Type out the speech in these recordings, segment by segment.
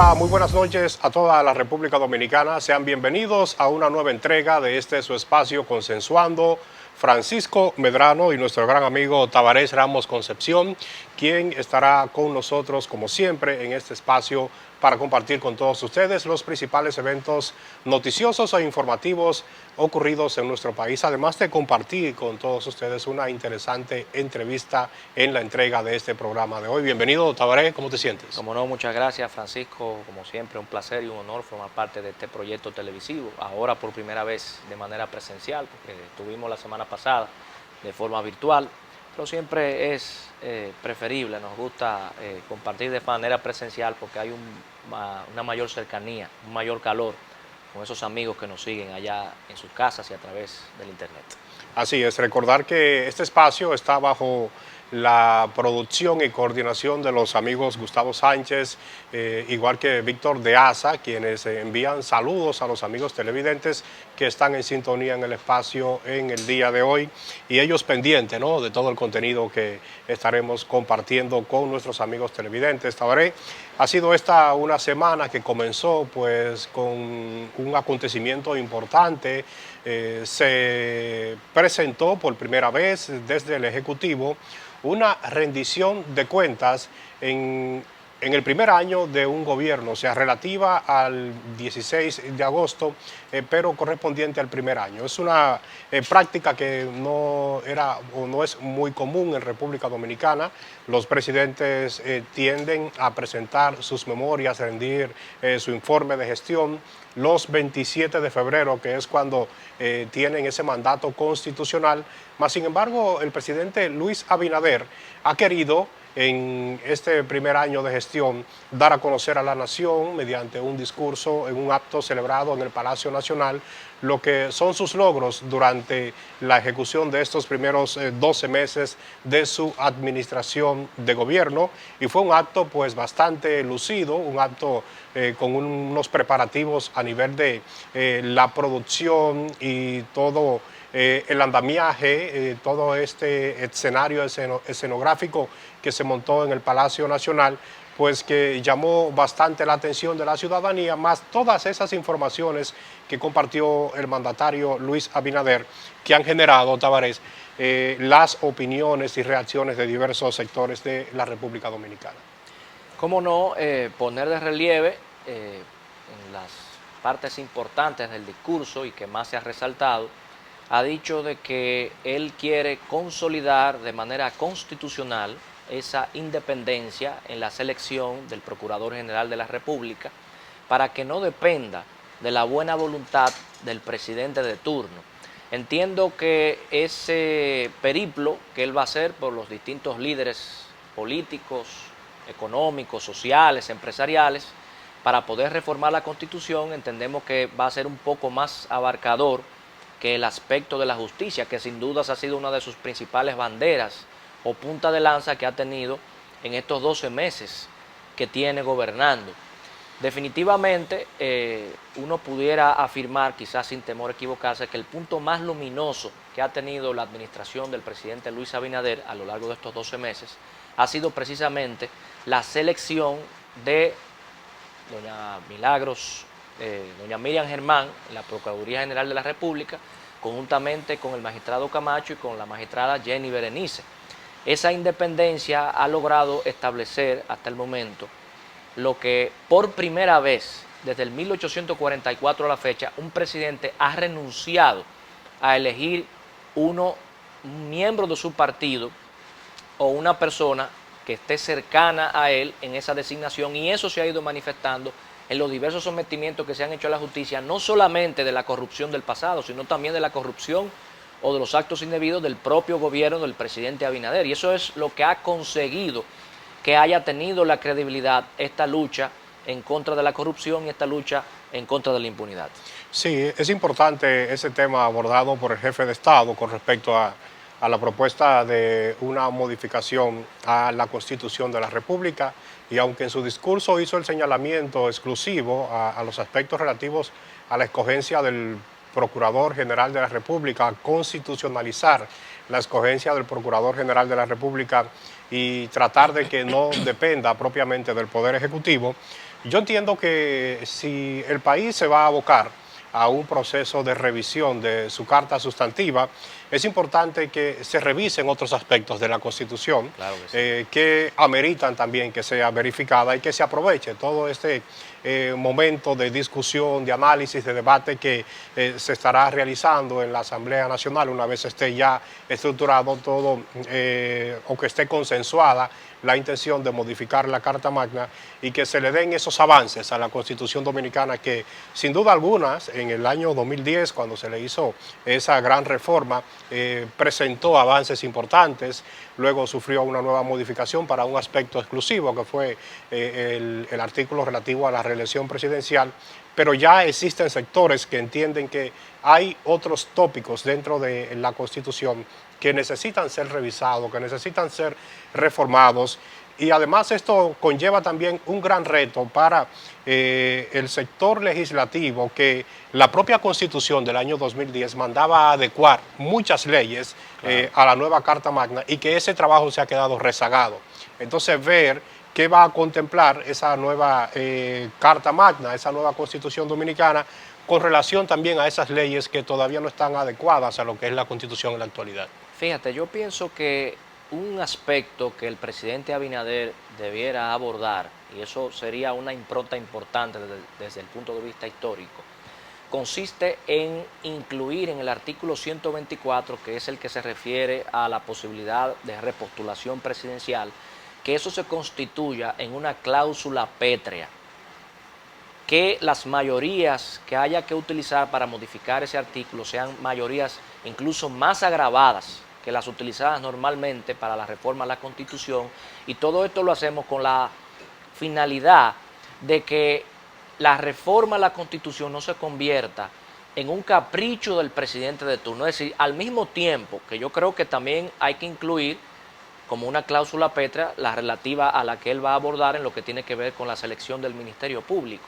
Hola, muy buenas noches a toda la República Dominicana. Sean bienvenidos a una nueva entrega de este su espacio Consensuando. Francisco Medrano y nuestro gran amigo Tabarés Ramos Concepción, quien estará con nosotros como siempre en este espacio para compartir con todos ustedes los principales eventos noticiosos e informativos ocurridos en nuestro país, además de compartir con todos ustedes una interesante entrevista en la entrega de este programa de hoy. Bienvenido, Tabaré, ¿cómo te sientes? Como no, muchas gracias, Francisco. Como siempre, un placer y un honor formar parte de este proyecto televisivo, ahora por primera vez de manera presencial, porque estuvimos la semana pasada de forma virtual, pero siempre es preferible, nos gusta compartir de manera presencial porque hay una mayor cercanía, un mayor calor con esos amigos que nos siguen allá en sus casas y a través del internet. Así es, recordar que este espacio está bajo la producción y coordinación de los amigos Gustavo Sánchez, igual que Víctor de Asa, quienes envían saludos a los amigos televidentes que están en sintonía en el espacio en el día de hoy y ellos pendientes, ¿no?, de todo el contenido que estaremos compartiendo con nuestros amigos televidentes. Tabaré, ha sido esta una semana que comenzó pues con un acontecimiento importante. Se presentó por primera vez desde el Ejecutivo una rendición de cuentas en el primer año de un gobierno, o sea, relativa al 16 de agosto, pero correspondiente al primer año. Es una práctica que no era o no es muy común en República Dominicana. Los presidentes tienden a presentar sus memorias, a rendir su informe de gestión los 27 de febrero, que es cuando tienen ese mandato constitucional. Mas, sin embargo, el presidente Luis Abinader ha querido en este primer año de gestión dar a conocer a la nación mediante un discurso en un acto celebrado en el Palacio Nacional lo que son sus logros durante la ejecución de estos primeros 12 meses de su administración de gobierno, y fue un acto pues bastante lucido, un acto con unos preparativos a nivel de la producción y todo el andamiaje, todo este escenario escenográfico que se montó en el Palacio Nacional, pues que llamó bastante la atención de la ciudadanía, más todas esas informaciones que compartió el mandatario Luis Abinader, que han generado, Tabarés, las opiniones y reacciones de diversos sectores de la República Dominicana. Cómo no poner de relieve en las partes importantes del discurso y que más se ha resaltado, ha dicho de que él quiere consolidar de manera constitucional esa independencia en la selección del Procurador General de la República para que no dependa de la buena voluntad del presidente de turno. Entiendo que ese periplo que él va a hacer por los distintos líderes políticos, económicos, sociales, empresariales, para poder reformar la Constitución, entendemos que va a ser un poco más abarcador que el aspecto de la justicia, que sin dudas ha sido una de sus principales banderas o punta de lanza que ha tenido en estos 12 meses que tiene gobernando. Definitivamente uno pudiera afirmar, quizás sin temor a equivocarse, que el punto más luminoso que ha tenido la administración del presidente Luis Abinader a lo largo de estos 12 meses ha sido precisamente la selección de doña Milagros, doña Miriam Germán, en la Procuraduría General de la República, conjuntamente con el magistrado Camacho y con la magistrada Jenny Berenice. Esa independencia ha logrado establecer hasta el momento lo que por primera vez desde el 1844 a la fecha un presidente ha renunciado a elegir un miembro de su partido o una persona que esté cercana a él en esa designación, y eso se ha ido manifestando en los diversos sometimientos que se han hecho a la justicia, no solamente de la corrupción del pasado, sino también de la corrupción o de los actos indebidos del propio gobierno del presidente Abinader. Y eso es lo que ha conseguido que haya tenido la credibilidad esta lucha en contra de la corrupción y esta lucha en contra de la impunidad. Sí, es importante ese tema abordado por el jefe de Estado con respecto a la propuesta de una modificación a la Constitución de la República, y aunque en su discurso hizo el señalamiento exclusivo a los aspectos relativos a la escogencia del Procurador General de la República, a constitucionalizar la escogencia del Procurador General de la República y tratar de que no dependa propiamente del Poder Ejecutivo, Yo entiendo que si el país se va a abocar a un proceso de revisión de su carta sustantiva, es importante que se revisen otros aspectos de la Constitución Claro que sí. que ameritan también que sea verificada y que se aproveche todo este momento de discusión, de análisis, de debate que se estará realizando en la Asamblea Nacional una vez esté ya estructurado todo o que esté consensuada la intención de modificar la Carta Magna y que se le den esos avances a la Constitución Dominicana que sin duda algunas en el año 2010 cuando se le hizo esa gran reforma presentó avances importantes, luego sufrió una nueva modificación para un aspecto exclusivo que fue el artículo relativo a la reelección presidencial, pero ya existen sectores que entienden que hay otros tópicos dentro de la Constitución que necesitan ser revisados, que necesitan ser reformados. Y además esto conlleva también un gran reto para el sector legislativo que la propia Constitución del año 2010 mandaba a adecuar muchas leyes Claro. a la nueva Carta Magna y que ese trabajo se ha quedado rezagado. Entonces ver qué va a contemplar esa nueva Carta Magna, esa nueva Constitución Dominicana, con relación también a esas leyes que todavía no están adecuadas a lo que es la Constitución en la actualidad. Fíjate, yo pienso que un aspecto que el presidente Abinader debiera abordar, y eso sería una impronta importante desde el punto de vista histórico, consiste en incluir en el artículo 124, que es el que se refiere a la posibilidad de repostulación presidencial, que eso se constituya en una cláusula pétrea, que las mayorías que haya que utilizar para modificar ese artículo sean mayorías incluso más agravadas que las utilizadas normalmente para la reforma a la Constitución, y todo esto lo hacemos con la finalidad de que la reforma a la Constitución no se convierta en un capricho del presidente de turno. Es decir, al mismo tiempo que yo creo que también hay que incluir como una cláusula pétrea la relativa a la que él va a abordar en lo que tiene que ver con la selección del Ministerio Público.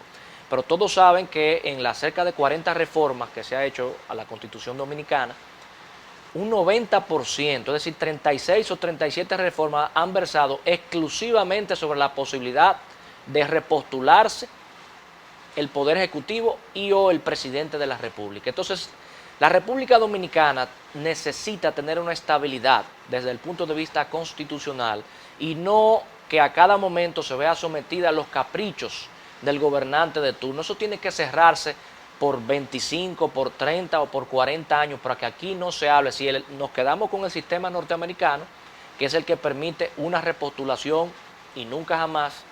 Pero todos saben que en las cerca de 40 reformas que se ha hecho a la Constitución Dominicana, un 90%, es decir, 36 o 37 reformas han versado exclusivamente sobre la posibilidad de repostularse el Poder Ejecutivo y o el Presidente de la República. Entonces, la República Dominicana necesita tener una estabilidad desde el punto de vista constitucional y no que a cada momento se vea sometida a los caprichos del gobernante de turno. Eso tiene que cerrarse por 25, por 30 o por 40 años para que aquí no se hable. Si nos quedamos con el sistema norteamericano, que es el que permite una repostulación y nunca jamás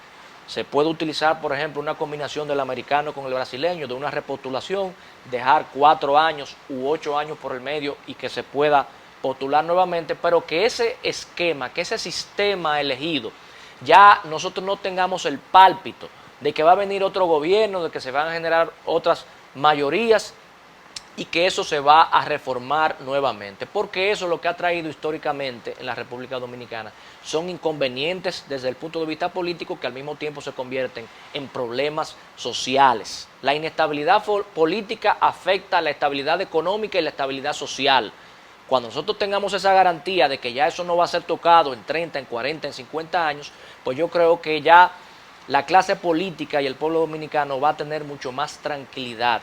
se puede utilizar, por ejemplo, una combinación del americano con el brasileño, de una repostulación, dejar 4 años u 8 años por el medio y que se pueda postular nuevamente, pero que ese esquema, que ese sistema elegido, ya nosotros no tengamos el pálpito de que va a venir otro gobierno, de que se van a generar otras mayorías y que eso se va a reformar nuevamente, porque eso es lo que ha traído históricamente en la República Dominicana. Son inconvenientes desde el punto de vista político que al mismo tiempo se convierten en problemas sociales. La inestabilidad política afecta a la estabilidad económica y la estabilidad social. Cuando nosotros tengamos esa garantía de que ya eso no va a ser tocado en 30, en 40, en 50 años, pues yo creo que ya la clase política y el pueblo dominicano va a tener mucho más tranquilidad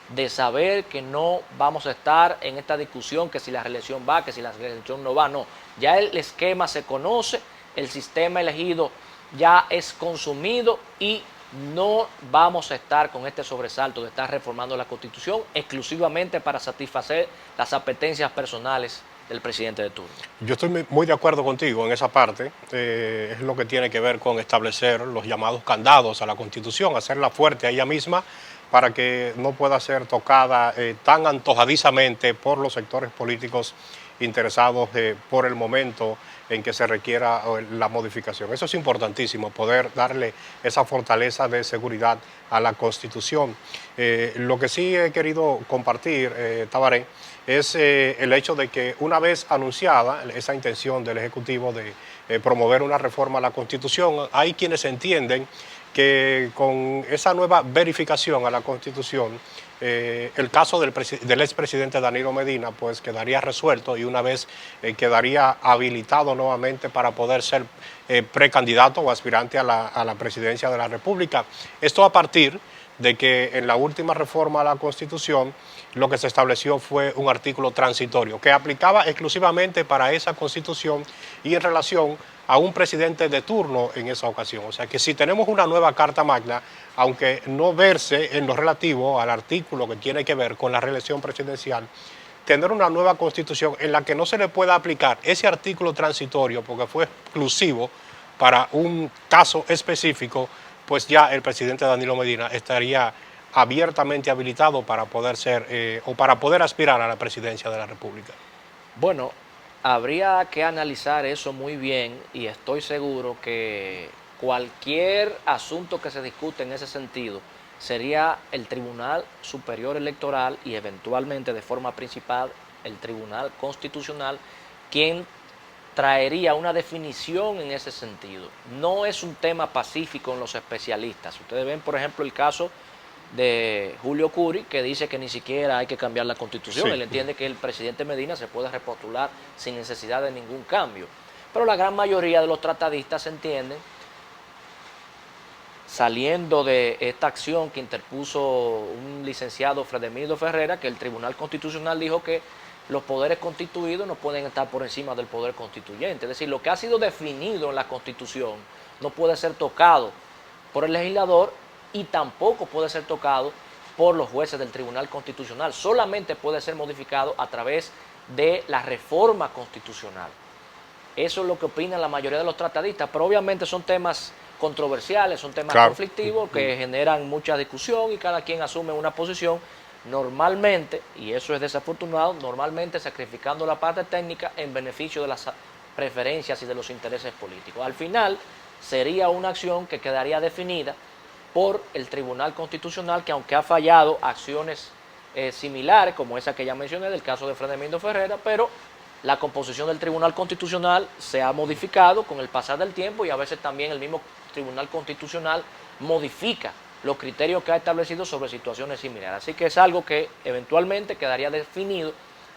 de saber que no vamos a estar en esta discusión que si la reelección va, que si la reelección no va, no. Ya el esquema se conoce, el sistema elegido ya es consumido y no vamos a estar con este sobresalto de estar reformando la Constitución exclusivamente para satisfacer las apetencias personales del presidente de turno. Yo estoy muy de acuerdo contigo en esa parte. Es lo que tiene que ver con establecer los llamados candados a la Constitución, hacerla fuerte a ella misma para que no pueda ser tocada tan antojadizamente por los sectores políticos interesados por el momento en que se requiera la modificación. Eso es importantísimo, poder darle esa fortaleza de seguridad a la Constitución. Lo que sí he querido compartir, Tabaré, es el hecho de que una vez anunciada esa intención del Ejecutivo de promover una reforma a la Constitución, hay quienes entienden que con esa nueva verificación a la Constitución el caso del expresidente Danilo Medina pues quedaría resuelto y una vez quedaría habilitado nuevamente para poder ser precandidato o aspirante a la presidencia de la República. Esto a partir de que en la última reforma a la Constitución lo que se estableció fue un artículo transitorio que aplicaba exclusivamente para esa Constitución y en relación a un presidente de turno en esa ocasión. O sea que si tenemos una nueva Carta Magna, aunque no verse en lo relativo al artículo que tiene que ver con la reelección presidencial, tener una nueva Constitución en la que no se le pueda aplicar ese artículo transitorio porque fue exclusivo para un caso específico, pues ya el presidente Danilo Medina estaría abiertamente habilitado para poder ser o para poder aspirar a la presidencia de la República. Bueno, habría que analizar eso muy bien y estoy seguro que cualquier asunto que se discute en ese sentido sería el Tribunal Superior Electoral y eventualmente de forma principal el Tribunal Constitucional quien traería una definición en ese sentido. No es un tema pacífico en los especialistas. Ustedes ven, por ejemplo, el caso de Julio Curi, que dice que ni siquiera hay que cambiar la Constitución. Sí. Él entiende que el presidente Medina se puede repostular sin necesidad de ningún cambio. Pero la gran mayoría de los tratadistas entienden, saliendo de esta acción que interpuso un licenciado Fredemildo Ferrera, que el Tribunal Constitucional dijo que los poderes constituidos no pueden estar por encima del poder constituyente. Es decir, lo que ha sido definido en la Constitución no puede ser tocado por el legislador y tampoco puede ser tocado por los jueces del Tribunal Constitucional. Solamente puede ser modificado a través de la reforma constitucional. Eso es lo que opinan la mayoría de los tratadistas, pero obviamente son temas controversiales, son temas conflictivos que generan mucha discusión y cada quien asume una posición, normalmente, y eso es desafortunado, normalmente sacrificando la parte técnica en beneficio de las preferencias y de los intereses políticos. Al final sería una acción que quedaría definida por el Tribunal Constitucional, que aunque ha fallado acciones similares, como esa que ya mencioné del caso de Fredemildo Ferrera, pero la composición del Tribunal Constitucional se ha modificado con el pasar del tiempo y a veces también el mismo Tribunal Constitucional modifica los criterios que ha establecido sobre situaciones similares. Así que es algo que eventualmente quedaría definido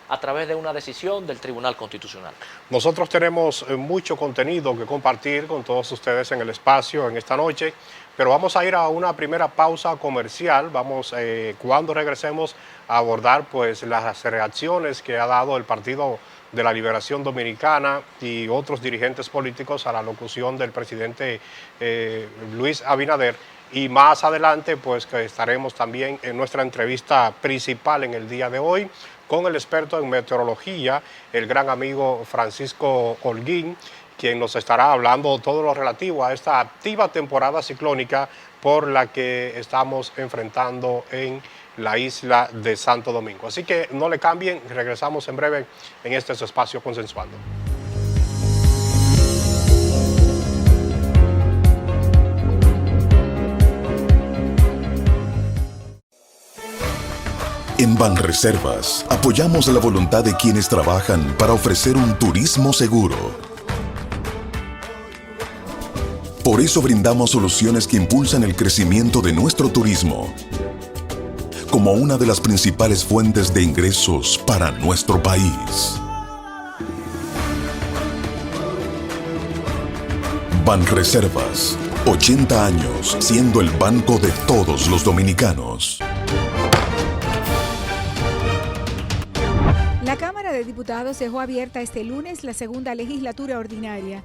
a través de una decisión del Tribunal Constitucional. Nosotros tenemos mucho contenido que compartir con todos ustedes en el espacio en esta noche, pero vamos a ir a una primera pausa comercial. Vamos, cuando regresemos, a abordar pues las reacciones que ha dado el Partido de la Liberación Dominicana y otros dirigentes políticos a la locución del presidente Luis Abinader. Y más adelante pues que estaremos también en nuestra entrevista principal en el día de hoy con el experto en meteorología, el gran amigo Francisco Holguín, quien nos estará hablando todo lo relativo a esta activa temporada ciclónica por la que estamos enfrentando en la isla de Santo Domingo. Así que no le cambien, regresamos en breve en este su espacio Consensuando. En Banreservas apoyamos la voluntad de quienes trabajan para ofrecer un turismo seguro. Por eso brindamos soluciones que impulsan el crecimiento de nuestro turismo, como una de las principales fuentes de ingresos para nuestro país. Banreservas, 80 años siendo el banco de todos los dominicanos. La Cámara de Diputados dejó abierta este lunes la segunda legislatura ordinaria.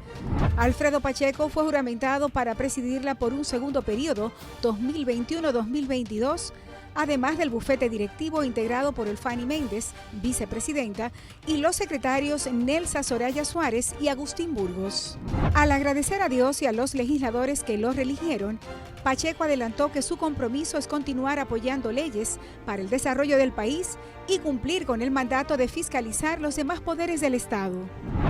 Alfredo Pacheco fue juramentado para presidirla por un segundo periodo, 2021-2022, además del bufete directivo integrado por Elfani Méndez, vicepresidenta, y los secretarios Nelsa Soraya Suárez y Agustín Burgos. Al agradecer a Dios y a los legisladores que lo reeligieron, Pacheco adelantó que su compromiso es continuar apoyando leyes para el desarrollo del país y cumplir con el mandato de fiscalizar los demás poderes del Estado.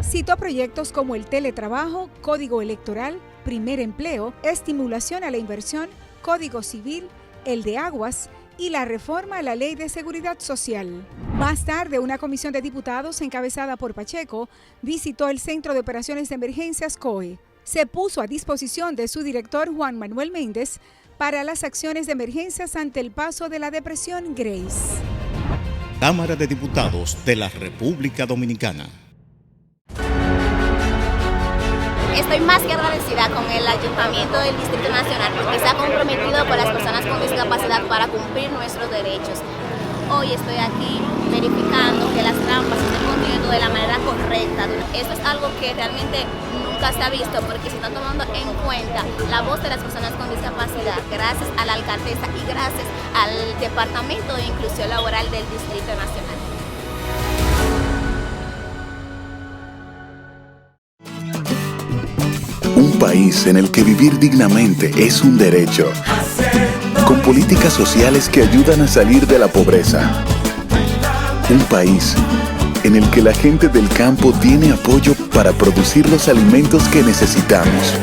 Citó proyectos como el teletrabajo, código electoral, primer empleo, estimulación a la inversión, código civil, el de aguas y la reforma a la Ley de Seguridad Social. Más tarde, una comisión de diputados encabezada por Pacheco visitó el Centro de Operaciones de Emergencias COE. Se puso a disposición de su director Juan Manuel Méndez para las acciones de emergencias ante el paso de la depresión Grace. Cámara de Diputados de la República Dominicana. Estoy más que agradecida con el Ayuntamiento del Distrito Nacional porque se ha comprometido con las personas con discapacidad para cumplir nuestros derechos. Hoy estoy aquí verificando que las trampas se estén construyendo de la manera correcta. Eso es algo que realmente nunca se ha visto porque se está tomando en cuenta la voz de las personas con discapacidad gracias a la alcaldesa y gracias al Departamento de Inclusión Laboral del Distrito Nacional. Un país en el que vivir dignamente es un derecho, con políticas sociales que ayudan a salir de la pobreza. Un país en el que la gente del campo tiene apoyo para producir los alimentos que necesitamos.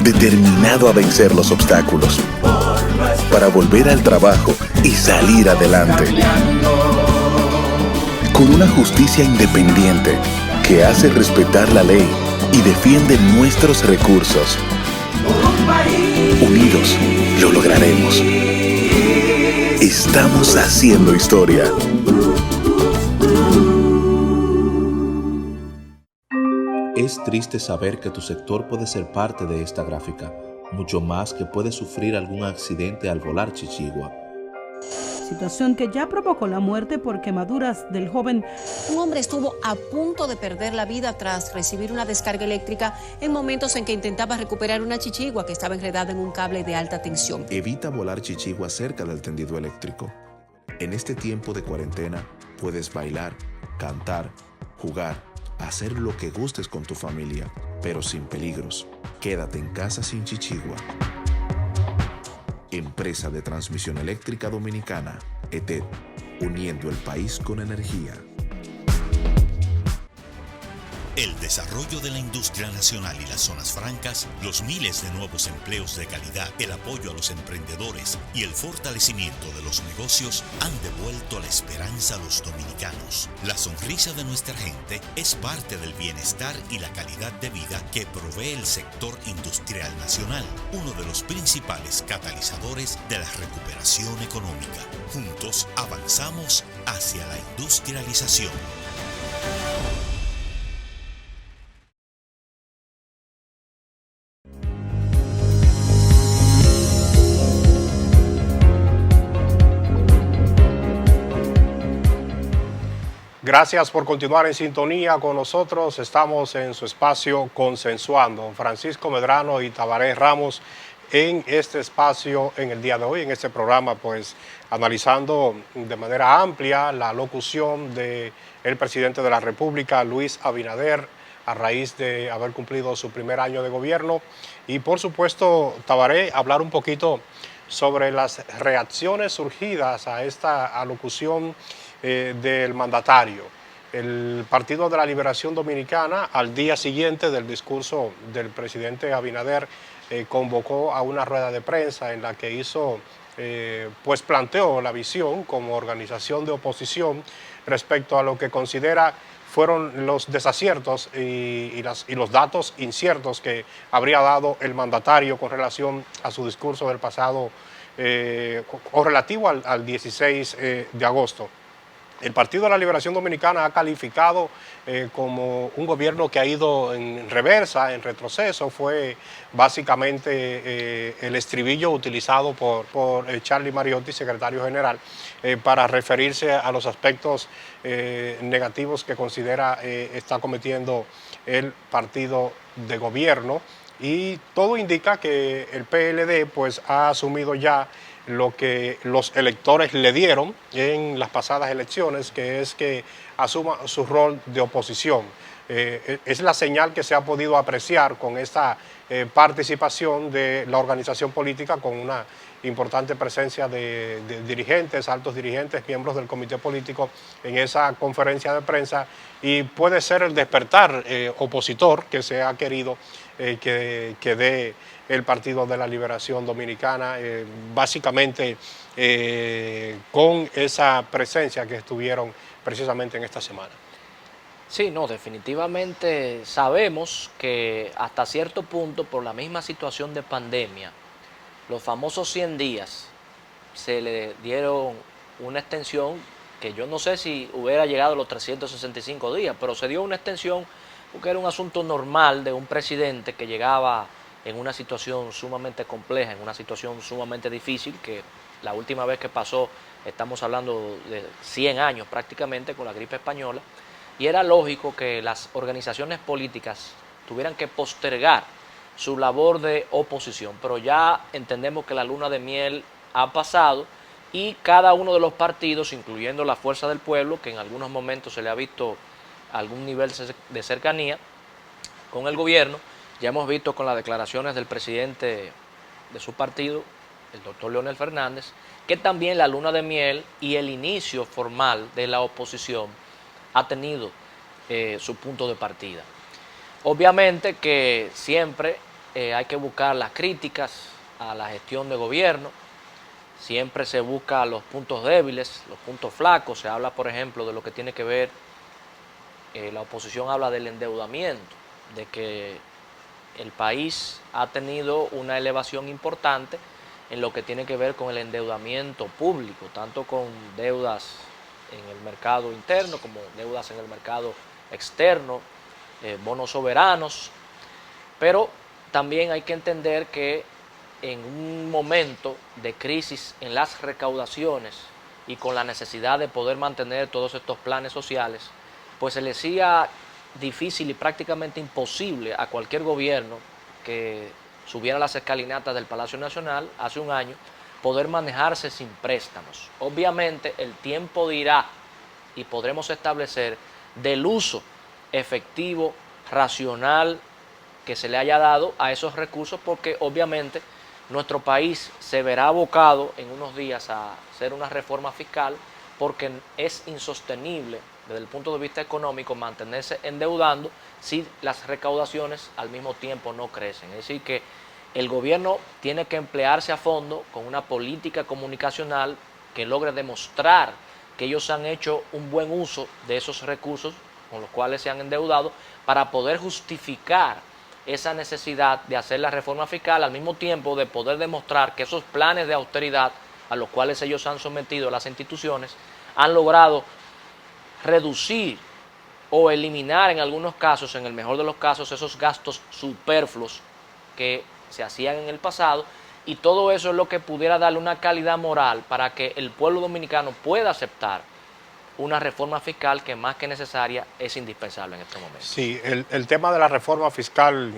Determinado a vencer los obstáculos, para volver al trabajo y salir adelante. Con una justicia independiente que hace respetar la ley y defiende nuestros recursos. Unidos lo lograremos. Estamos haciendo historia. Es triste saber que tu sector puede ser parte de esta gráfica, mucho más que puede sufrir algún accidente al volar chichigua. Situación que ya provocó la muerte por quemaduras del joven. Un hombre estuvo a punto de perder la vida tras recibir una descarga eléctrica en momentos en que intentaba recuperar una chichigua que estaba enredada en un cable de alta tensión. Evita volar chichigua cerca del tendido eléctrico. En este tiempo de cuarentena puedes bailar, cantar, jugar, hacer lo que gustes con tu familia, pero sin peligros. Quédate en casa sin chichigua. Empresa de Transmisión Eléctrica Dominicana, ETED, uniendo el país con energía. El desarrollo de la industria nacional y las zonas francas, los miles de nuevos empleos de calidad, el apoyo a los emprendedores y el fortalecimiento de los negocios han devuelto la esperanza a los dominicanos. La sonrisa de nuestra gente es parte del bienestar y la calidad de vida que provee el sector industrial nacional, uno de los principales catalizadores de la recuperación económica. Juntos avanzamos hacia la industrialización. Gracias por continuar en sintonía con nosotros. Estamos en su espacio Consensuando. Francisco Medrano y Tabaré Ramos en este espacio en el día de hoy, en este programa, pues analizando de manera amplia la locución del presidente de la República, Luis Abinader, a raíz de haber cumplido su primer año de gobierno. Y por supuesto, Tabaré, hablar un poquito sobre las reacciones surgidas a esta alocución del mandatario. El Partido de la Liberación Dominicana, al día siguiente del discurso del presidente Abinader, convocó a una rueda de prensa en la que pues planteó la visión como organización de oposición respecto a lo que considera fueron los desaciertos y los datos inciertos que habría dado el mandatario con relación a su discurso del pasado o relativo al 16 de agosto. El Partido de la Liberación Dominicana ha calificado como un gobierno que ha ido en reversa, en retroceso. Fue básicamente el estribillo utilizado por Charlie Mariotti, secretario general, para referirse a los aspectos negativos que considera está cometiendo el partido de gobierno. Y todo indica que el PLD pues, ha asumido ya lo que los electores le dieron en las pasadas elecciones, que es que asuma su rol de oposición. Es la señal que se ha podido apreciar con esta participación de la organización política, con una importante presencia de dirigentes, altos dirigentes, miembros del comité político en esa conferencia de prensa, y puede ser el despertar opositor que se ha querido que dé el Partido de la Liberación Dominicana, básicamente con esa presencia que estuvieron precisamente en esta semana. Sí, no, definitivamente sabemos que hasta cierto punto, por la misma situación de pandemia, los famosos 100 días se le dieron una extensión que yo no sé si hubiera llegado a los 365 días, pero se dio una extensión porque era un asunto normal de un presidente que llegaba en una situación sumamente compleja, en una situación sumamente difícil, que la última vez que pasó, estamos hablando de 100 años prácticamente con la gripe española, y era lógico que las organizaciones políticas tuvieran que postergar su labor de oposición, pero ya entendemos que la luna de miel ha pasado y cada uno de los partidos, incluyendo la Fuerza del Pueblo, que en algunos momentos se le ha visto algún nivel de cercanía con el gobierno, ya hemos visto con las declaraciones del presidente de su partido, el doctor Leonel Fernández, que también la luna de miel y el inicio formal de la oposición ha tenido su punto de partida. Obviamente que siempre hay que buscar las críticas a la gestión de gobierno, siempre se busca los puntos débiles, los puntos flacos, se habla por ejemplo de lo que tiene que ver, la oposición habla del endeudamiento, de que el país ha tenido una elevación importante en lo que tiene que ver con el endeudamiento público, tanto con deudas en el mercado interno como deudas en el mercado externo, bonos soberanos, pero también hay que entender que en un momento de crisis en las recaudaciones y con la necesidad de poder mantener todos estos planes sociales, pues se le hacía difícil y prácticamente imposible a cualquier gobierno que subiera las escalinatas del Palacio Nacional hace un año poder manejarse sin préstamos. Obviamente el tiempo dirá y podremos establecer del uso efectivo, racional, que se le haya dado a esos recursos, porque obviamente nuestro país se verá abocado en unos días a hacer una reforma fiscal, porque es insostenible desde el punto de vista económico mantenerse endeudando si las recaudaciones al mismo tiempo no crecen. Es decir, que el gobierno tiene que emplearse a fondo con una política comunicacional que logre demostrar que ellos han hecho un buen uso de esos recursos con los cuales se han endeudado para poder justificar esa necesidad de hacer la reforma fiscal, al mismo tiempo de poder demostrar que esos planes de austeridad a los cuales ellos han sometido a las instituciones han logrado reducir o eliminar en algunos casos, en el mejor de los casos, esos gastos superfluos que se hacían en el pasado, y todo eso es lo que pudiera darle una calidad moral para que el pueblo dominicano pueda aceptar una reforma fiscal que más que necesaria es indispensable en este momento. Sí, el tema de la reforma fiscal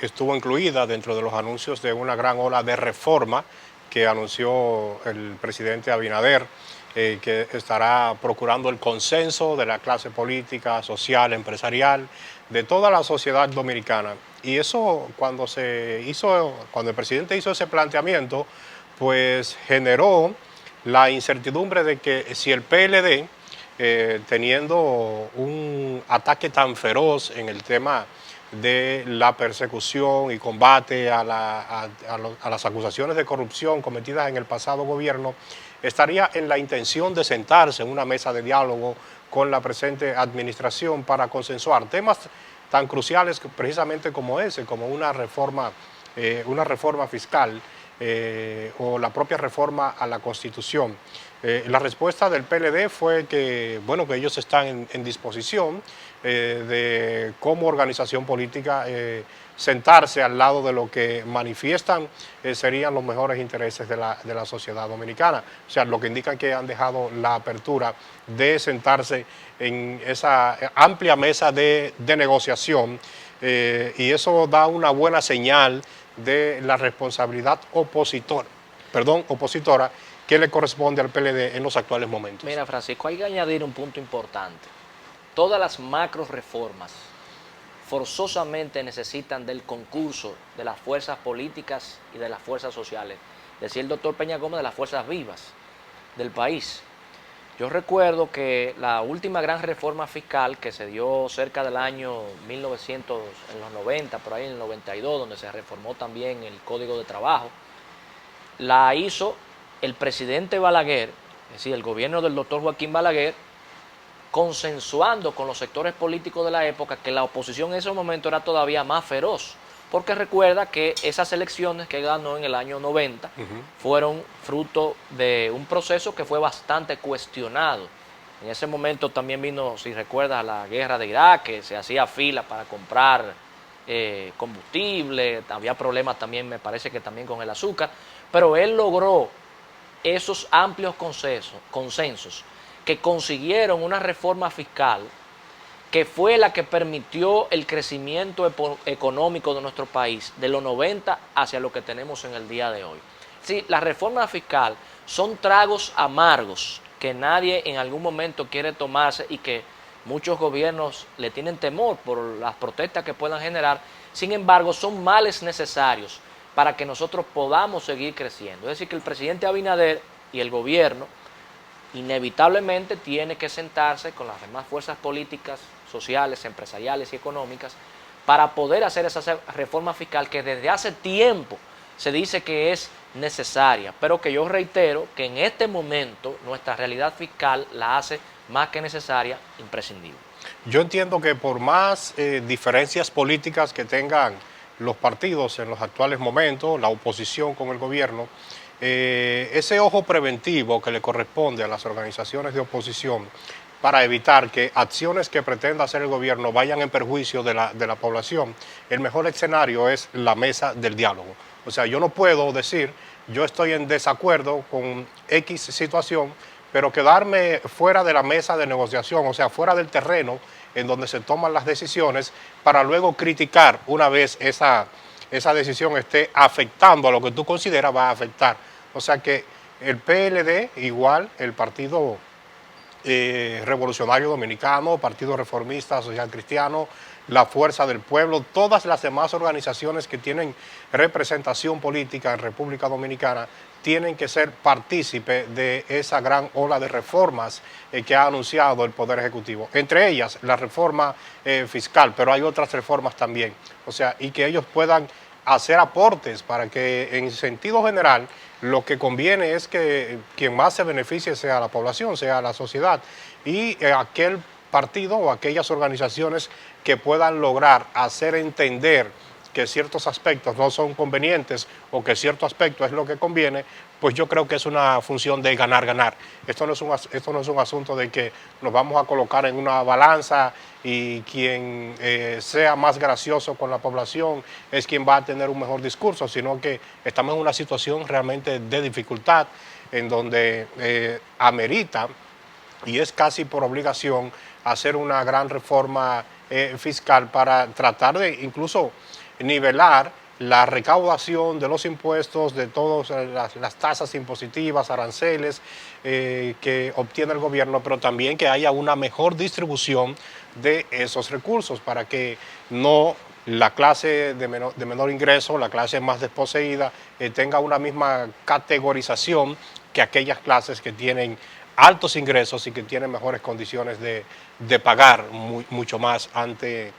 estuvo incluida dentro de los anuncios de una gran ola de reforma que anunció el presidente Abinader, que estará procurando el consenso de la clase política, social, empresarial, de toda la sociedad dominicana. Y eso cuando el presidente hizo ese planteamiento, pues generó la incertidumbre de que si el PLD, teniendo un ataque tan feroz en el tema de la persecución y combate a las acusaciones de corrupción cometidas en el pasado gobierno, estaría en la intención de sentarse en una mesa de diálogo con la presente administración para consensuar temas tan cruciales precisamente como ese, como una reforma fiscal o la propia reforma a la Constitución. La respuesta del PLD fue que, bueno, que ellos están en disposición de, como organización política, sentarse al lado de lo que manifiestan serían los mejores intereses de la sociedad dominicana. O sea, lo que indica que han dejado la apertura de sentarse en esa amplia mesa de negociación, y eso da una buena señal de la responsabilidad opositora que le corresponde al PLD en los actuales momentos. Mira, Francisco, hay que añadir un punto importante. Todas las macro reformas forzosamente necesitan del concurso de las fuerzas políticas y de las fuerzas sociales. Decía el doctor Peña Gómez, de las fuerzas vivas del país. Yo recuerdo que la última gran reforma fiscal que se dio cerca del año 1990, por ahí en el 92, donde se reformó también el Código de Trabajo, la hizo el presidente Balaguer, es decir, el gobierno del doctor Joaquín Balaguer, consensuando con los sectores políticos de la época, que la oposición en ese momento era todavía más feroz, porque recuerda que esas elecciones que ganó en el año 90 fueron fruto de un proceso que fue bastante cuestionado. En ese momento también vino, si recuerdas, la guerra de Irak, que se hacía fila para comprar combustible, había problemas también, me parece que también con el azúcar, pero él logró esos amplios consensos que consiguieron una reforma fiscal que fue la que permitió el crecimiento económico de nuestro país de los 90 hacia lo que tenemos en el día de hoy. Sí, la reforma fiscal son tragos amargos que nadie en algún momento quiere tomarse y que muchos gobiernos le tienen temor por las protestas que puedan generar. Sin embargo, son males necesarios para que nosotros podamos seguir creciendo. Es decir, que el presidente Abinader y el gobierno inevitablemente tiene que sentarse con las demás fuerzas políticas, sociales, empresariales y económicas para poder hacer esa reforma fiscal que desde hace tiempo se dice que es necesaria, pero que yo reitero que en este momento nuestra realidad fiscal la hace más que necesaria, imprescindible. Yo entiendo que por más diferencias políticas que tengan los partidos en los actuales momentos, la oposición con el gobierno, ese ojo preventivo que le corresponde a las organizaciones de oposición para evitar que acciones que pretenda hacer el gobierno vayan en perjuicio de la población, el mejor escenario es la mesa del diálogo. O sea, yo no puedo decir, yo estoy en desacuerdo con X situación, pero quedarme fuera de la mesa de negociación, o sea, fuera del terreno en donde se toman las decisiones, para luego criticar una vez esa decisión esté afectando a lo que tú consideras va a afectar. O sea que el PLD, igual el Partido Revolucionario Dominicano, Partido Reformista Social Cristiano, la Fuerza del Pueblo, todas las demás organizaciones que tienen representación política en República Dominicana tienen que ser partícipes de esa gran ola de reformas que ha anunciado el Poder Ejecutivo. Entre ellas, la reforma fiscal, pero hay otras reformas también. O sea, y que ellos puedan hacer aportes para que en sentido general lo que conviene es que quien más se beneficie sea la población, sea la sociedad, y aquel partido o aquellas organizaciones que puedan lograr hacer entender que ciertos aspectos no son convenientes o que cierto aspecto es lo que conviene, pues yo creo que es una función de ganar-ganar. Esto no es un asunto de que nos vamos a colocar en una balanza y quien sea más gracioso con la población es quien va a tener un mejor discurso, sino que estamos en una situación realmente de dificultad en donde amerita, y es casi por obligación, hacer una gran reforma fiscal para tratar de incluso nivelar la recaudación de los impuestos, de todas las tasas impositivas, aranceles que obtiene el gobierno, pero también que haya una mejor distribución de esos recursos para que no la clase de menor ingreso, la clase más desposeída, tenga una misma categorización que aquellas clases que tienen altos ingresos y que tienen mejores condiciones de pagar mucho más ante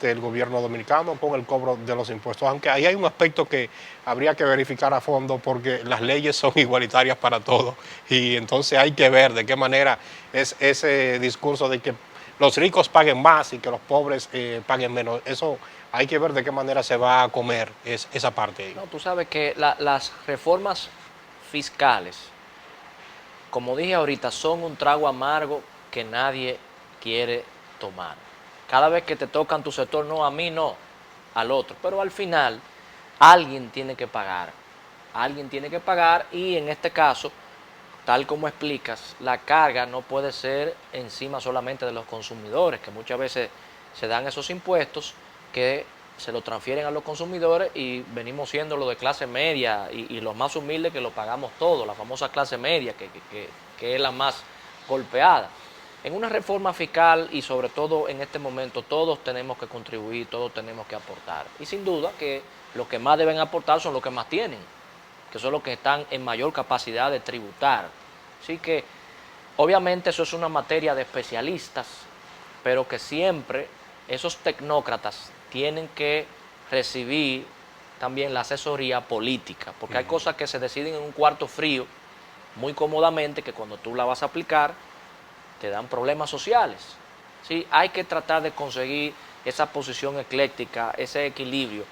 el gobierno dominicano con el cobro de los impuestos. Aunque ahí hay un aspecto que habría que verificar a fondo porque las leyes son igualitarias para todos y entonces hay que ver de qué manera es ese discurso de que los ricos paguen más y que los pobres paguen menos. Eso hay que ver de qué manera se va a comer esa parte ahí. No, tú sabes que las reformas fiscales, como dije ahorita, son un trago amargo que nadie quiere tomar. Cada vez que te tocan tu sector, no, a mí no, al otro. Pero al final, alguien tiene que pagar. Alguien tiene que pagar y en este caso, tal como explicas, la carga no puede ser encima solamente de los consumidores, que muchas veces se dan esos impuestos que se lo transfieren a los consumidores y venimos siendo los de clase media y los más humildes que lo pagamos todo, la famosa clase media que es la más golpeada. En una reforma fiscal y sobre todo en este momento todos tenemos que contribuir, todos tenemos que aportar. Y sin duda que los que más deben aportar son los que más tienen, que son los que están en mayor capacidad de tributar. Así que obviamente eso es una materia de especialistas, pero que siempre esos tecnócratas tienen que recibir también la asesoría política, porque hay cosas que se deciden en un cuarto frío muy cómodamente que cuando tú la vas a aplicar te dan problemas sociales. ¿Sí? Hay que tratar de conseguir esa posición ecléctica, ese equilibrio,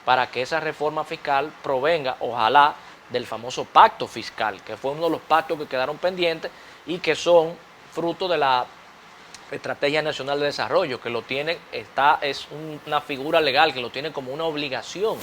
para que esa reforma fiscal provenga, ojalá, del famoso pacto fiscal, que fue uno de los pactos que quedaron pendientes y que son fruto de la Estrategia Nacional de Desarrollo, que lo tiene, es una figura legal que lo tiene como una obligación.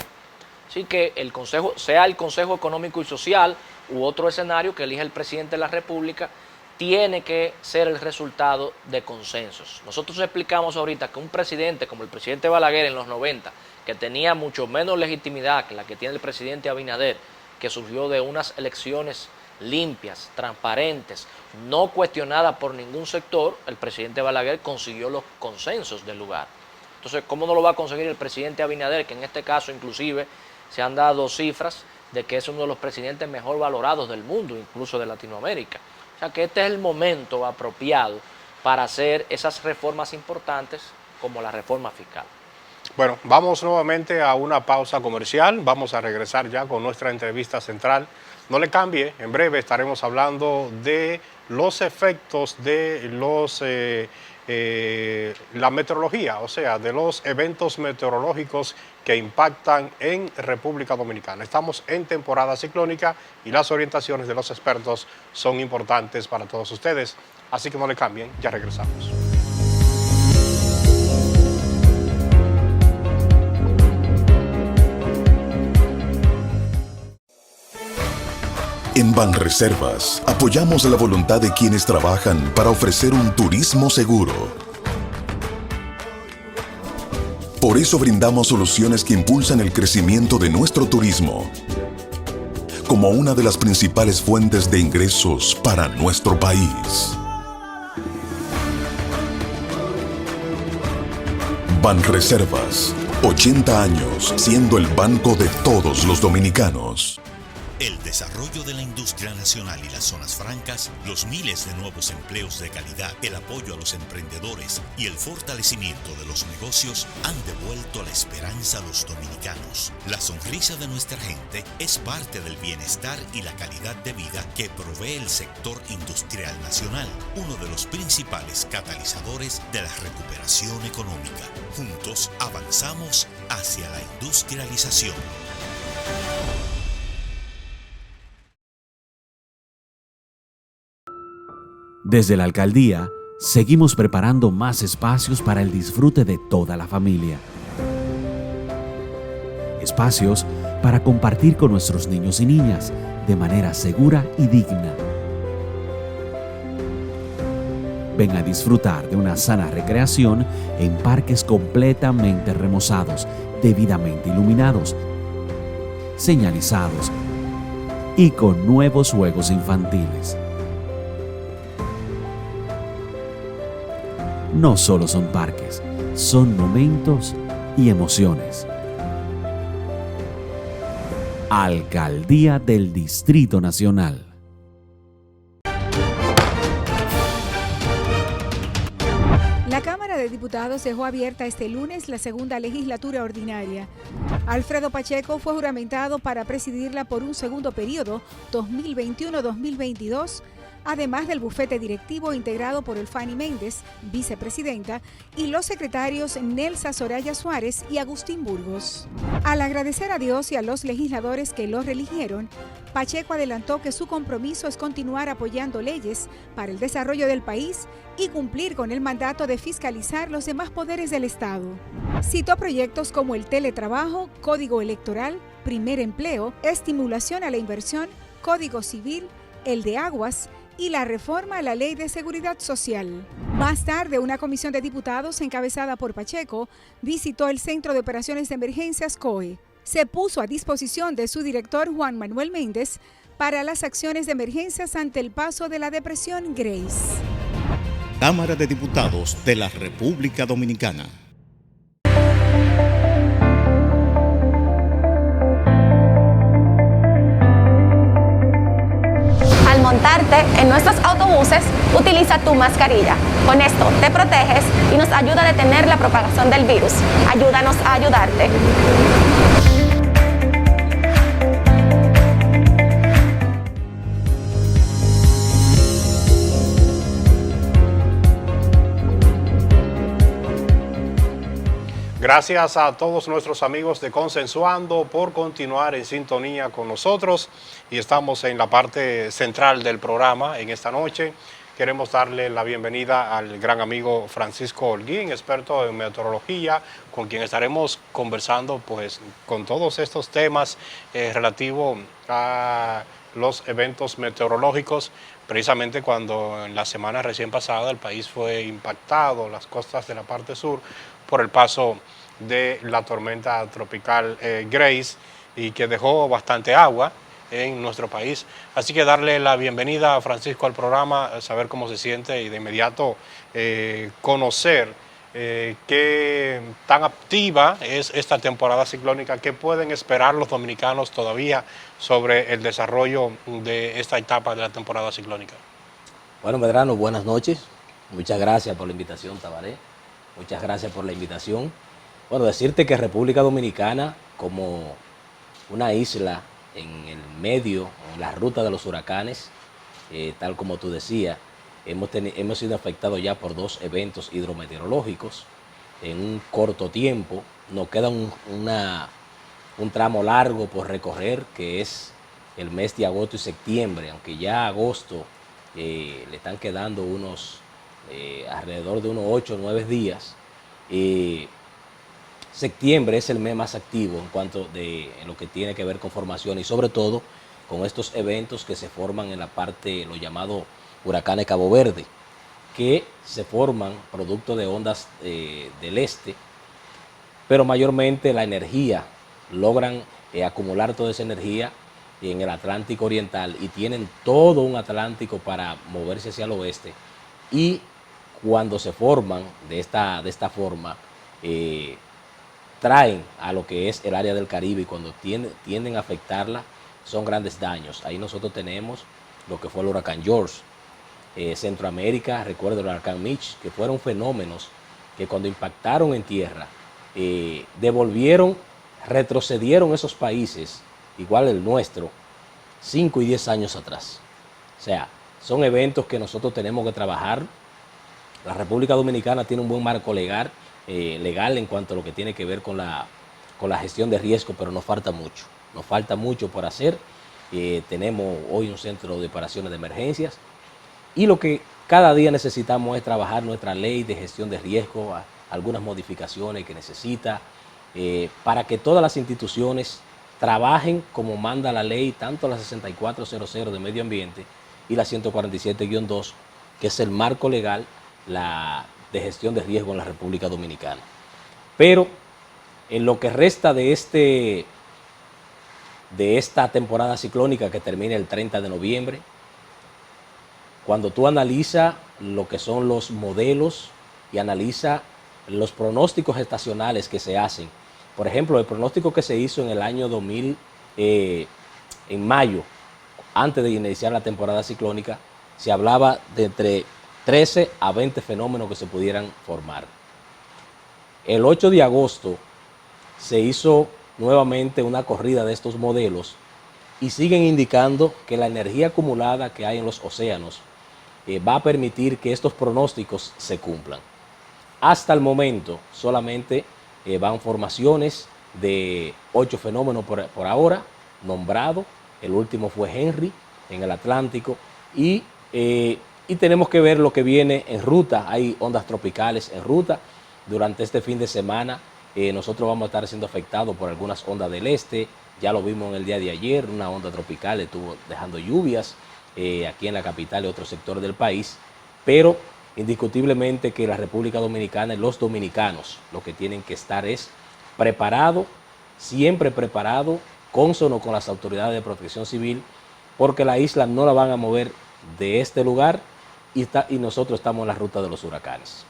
Así que el Consejo, sea el Consejo Económico y Social u otro escenario que elija el presidente de la República, tiene que ser el resultado de consensos. Nosotros explicamos ahorita que un presidente como el presidente Balaguer en los 90, que tenía mucho menos legitimidad que la que tiene el presidente Abinader, que surgió de unas elecciones limpias, transparentes, no cuestionadas por ningún sector, el presidente Balaguer consiguió los consensos del lugar. Entonces, ¿cómo no lo va a conseguir el presidente Abinader, que en este caso inclusive se han dado cifras de que es uno de los presidentes mejor valorados del mundo, incluso de Latinoamérica? O sea que este es el momento apropiado para hacer esas reformas importantes como la reforma fiscal. Bueno, vamos nuevamente a una pausa comercial. Vamos a regresar ya con nuestra entrevista central. No le cambie, en breve estaremos hablando de los efectos de la meteorología, o sea, de los eventos meteorológicos que impactan en República Dominicana. Estamos en temporada ciclónica y las orientaciones de los expertos son importantes para todos ustedes. Así que no le cambien, ya regresamos. En Banreservas apoyamos la voluntad de quienes trabajan para ofrecer un turismo seguro. Por eso brindamos soluciones que impulsan el crecimiento de nuestro turismo, como una de las principales fuentes de ingresos para nuestro país. Banreservas, 80 años siendo el banco de todos los dominicanos. El desarrollo de la industria nacional y las zonas francas, los miles de nuevos empleos de calidad, el apoyo a los emprendedores y el fortalecimiento de los negocios han devuelto la esperanza a los dominicanos. La sonrisa de nuestra gente es parte del bienestar y la calidad de vida que provee el sector industrial nacional, uno de los principales catalizadores de la recuperación económica. Juntos avanzamos hacia la industrialización. Desde la alcaldía, seguimos preparando más espacios para el disfrute de toda la familia. Espacios para compartir con nuestros niños y niñas de manera segura y digna. Ven a disfrutar de una sana recreación en parques completamente remozados, debidamente iluminados, señalizados y con nuevos juegos infantiles. No solo son parques, son momentos y emociones. Alcaldía del Distrito Nacional. La Cámara de Diputados dejó abierta este lunes la segunda legislatura ordinaria. Alfredo Pacheco fue juramentado para presidirla por un segundo periodo, 2021-2022, además del bufete directivo integrado por Elfani Méndez, vicepresidenta, y los secretarios Nelsa Soraya Suárez y Agustín Burgos. Al agradecer a Dios y a los legisladores que lo reeligieron, Pacheco adelantó que su compromiso es continuar apoyando leyes para el desarrollo del país y cumplir con el mandato de fiscalizar los demás poderes del Estado. Citó proyectos como el teletrabajo, código electoral, primer empleo, estimulación a la inversión, código civil, el de aguas y la reforma a la Ley de Seguridad Social. Más tarde, una comisión de diputados encabezada por Pacheco visitó el Centro de Operaciones de Emergencias COE. Se puso a disposición de su director Juan Manuel Méndez para las acciones de emergencias ante el paso de la depresión Grace. Cámara de Diputados de la República Dominicana. Al montarte en nuestros autobuses, utiliza tu mascarilla. Con esto te proteges y nos ayuda a detener la propagación del virus. Ayúdanos a ayudarte. Gracias a todos nuestros amigos de Consensuando por continuar en sintonía con nosotros y estamos en la parte central del programa en esta noche. Queremos darle la bienvenida al gran amigo Francisco Holguín, experto en meteorología, con quien estaremos conversando pues con todos estos temas relativos a los eventos meteorológicos, precisamente cuando en la semana recién pasada el país fue impactado, las costas de la parte sur, por el paso de la tormenta tropical Grace, y que dejó bastante agua en nuestro país. Así que darle la bienvenida a Francisco al programa, saber cómo se siente y de inmediato conocer qué tan activa es esta temporada ciclónica, qué pueden esperar los dominicanos todavía sobre el desarrollo de esta etapa de la temporada ciclónica. Bueno, Medrano, buenas noches. Muchas gracias por la invitación, Tabaré. Muchas gracias por la invitación. Bueno, decirte que República Dominicana, como una isla en el medio, en la ruta de los huracanes, tal como tú decías, hemos sido afectados ya por 2 eventos hidrometeorológicos en un corto tiempo. Nos queda un tramo largo por recorrer, que es el mes de agosto y septiembre, aunque ya agosto le están quedando alrededor de unos 8 o 9 días. Septiembre es el mes más activo en lo que tiene que ver con formación y sobre todo con estos eventos que se forman en la parte, lo llamado huracanes Cabo Verde, que se forman producto de ondas del este, pero mayormente la energía, logran acumular toda esa energía en el Atlántico Oriental y tienen todo un Atlántico para moverse hacia el oeste, y cuando se forman de esta forma, traen a lo que es el área del Caribe, y cuando tienden a afectarla son grandes daños. Ahí nosotros tenemos lo que fue el huracán George. Centroamérica, recuerdo el huracán Mitch, que fueron fenómenos que cuando impactaron en tierra, retrocedieron esos países, igual el nuestro, 5 y 10 años atrás. O sea, son eventos que nosotros tenemos que trabajar. La República Dominicana tiene un buen marco legal en cuanto a lo que tiene que ver con la gestión de riesgo, pero nos falta mucho por hacer. Tenemos hoy un centro de operaciones de emergencias, y lo que cada día necesitamos es trabajar nuestra ley de gestión de riesgo, algunas modificaciones que necesita, para que todas las instituciones trabajen como manda la ley, tanto la 6400 de medio ambiente y la 147-2, que es el marco legal de gestión de riesgo en la República Dominicana. Pero en lo que resta de esta temporada ciclónica, que termina el 30 de noviembre, cuando tú analizas lo que son los modelos y analizas los pronósticos estacionales que se hacen, por ejemplo, el pronóstico que se hizo en el año 2000, en mayo, antes de iniciar la temporada ciclónica, se hablaba de entre 13 a 20 fenómenos que se pudieran formar. El 8 de agosto se hizo nuevamente una corrida de estos modelos y siguen indicando que la energía acumulada que hay en los océanos va a permitir que estos pronósticos se cumplan. Hasta el momento solamente van formaciones de 8 fenómenos por ahora nombrados. El último fue Henry en el Atlántico, y tenemos que ver lo que viene en ruta. Hay ondas tropicales en ruta. Durante este fin de semana nosotros vamos a estar siendo afectados por algunas ondas del este. Ya lo vimos en el día de ayer, una onda tropical estuvo dejando lluvias aquí en la capital y otro sector del país, pero indiscutiblemente que la República Dominicana y los dominicanos lo que tienen que estar es preparados, siempre preparados, cónsono con las autoridades de protección civil, porque la isla no la van a mover de este lugar, y nosotros estamos en la ruta de los huracanes.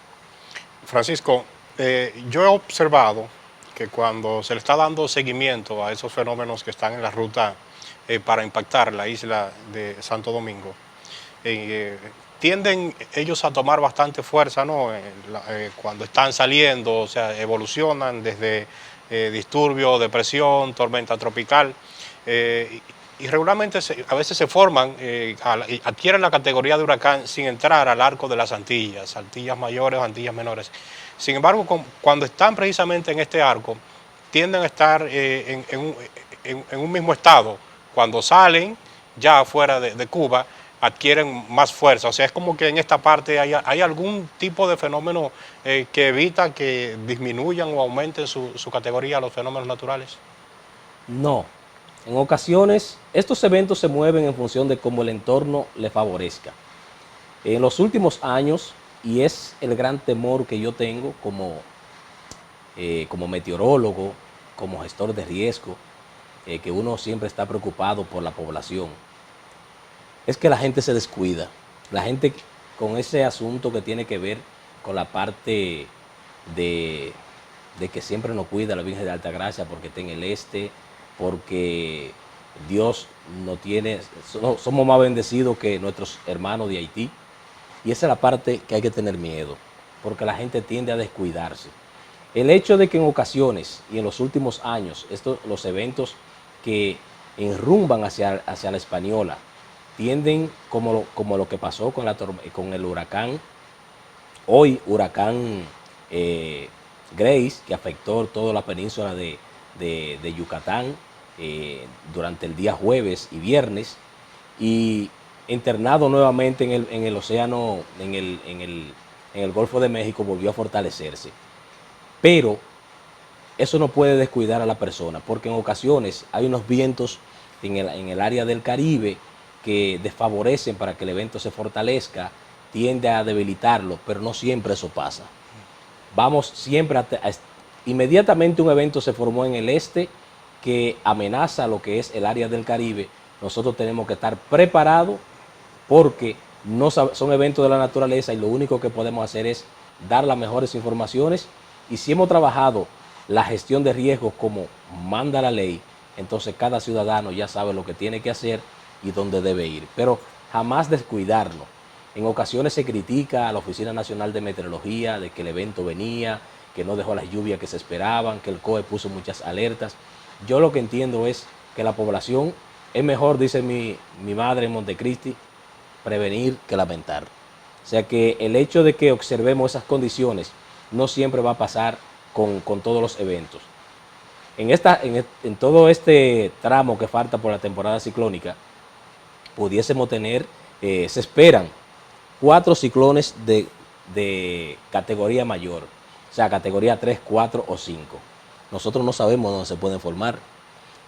Francisco, yo he observado que cuando se le está dando seguimiento a esos fenómenos que están en la ruta para impactar la isla de Santo Domingo, tienden ellos a tomar bastante fuerza, ¿no? Cuando están saliendo, o sea, evolucionan desde disturbio, depresión, tormenta tropical, y regularmente a veces se forman, adquieren la categoría de huracán sin entrar al arco de las Antillas mayores o Antillas menores. Sin embargo, cuando están precisamente en este arco, tienden a estar en un mismo estado. Cuando salen ya fuera de Cuba, adquieren más fuerza. O sea, es como que en esta parte hay algún tipo de fenómeno que evita que disminuyan o aumenten su categoría los fenómenos naturales. No. En ocasiones, estos eventos se mueven en función de cómo el entorno le favorezca. En los últimos años, y es el gran temor que yo tengo como meteorólogo, como gestor de riesgo, que uno siempre está preocupado por la población, es que la gente se descuida. La gente con ese asunto que tiene que ver con la parte de que siempre nos cuida la Virgen de Altagracia porque está en el este, porque Dios no tiene, somos más bendecidos que nuestros hermanos de Haití. Y esa es la parte que hay que tener miedo, porque la gente tiende a descuidarse. El hecho de que en ocasiones y en los últimos años, los eventos que enrumban hacia la Española, tienden como lo que pasó con el huracán, hoy huracán Grace, que afectó toda la península de Yucatán durante el día jueves y viernes, y internado nuevamente en el océano, en el Golfo de México, volvió a fortalecerse. Pero eso no puede descuidar a la persona, porque en ocasiones hay unos vientos en el área del Caribe que desfavorecen para que el evento se fortalezca, tiende a debilitarlo, pero no siempre eso pasa. Vamos siempre inmediatamente un evento se formó en el este que amenaza lo que es el área del Caribe, nosotros tenemos que estar preparados porque no son eventos de la naturaleza y lo único que podemos hacer es dar las mejores informaciones, y si hemos trabajado la gestión de riesgos como manda la ley, entonces cada ciudadano ya sabe lo que tiene que hacer y dónde debe ir, pero jamás descuidarnos. En ocasiones se critica a la Oficina Nacional de Meteorología de que el evento venía, que no dejó las lluvias que se esperaban, que el COE puso muchas alertas. Yo lo que entiendo es que la población es mejor, dice mi madre en Montecristi, prevenir que lamentar. O sea que el hecho de que observemos esas condiciones no siempre va a pasar con todos los eventos. En todo este tramo que falta por la temporada ciclónica, pudiésemos tener, se esperan 4 ciclones de categoría mayor, o sea, categoría 3, 4 o 5. Nosotros no sabemos dónde se pueden formar,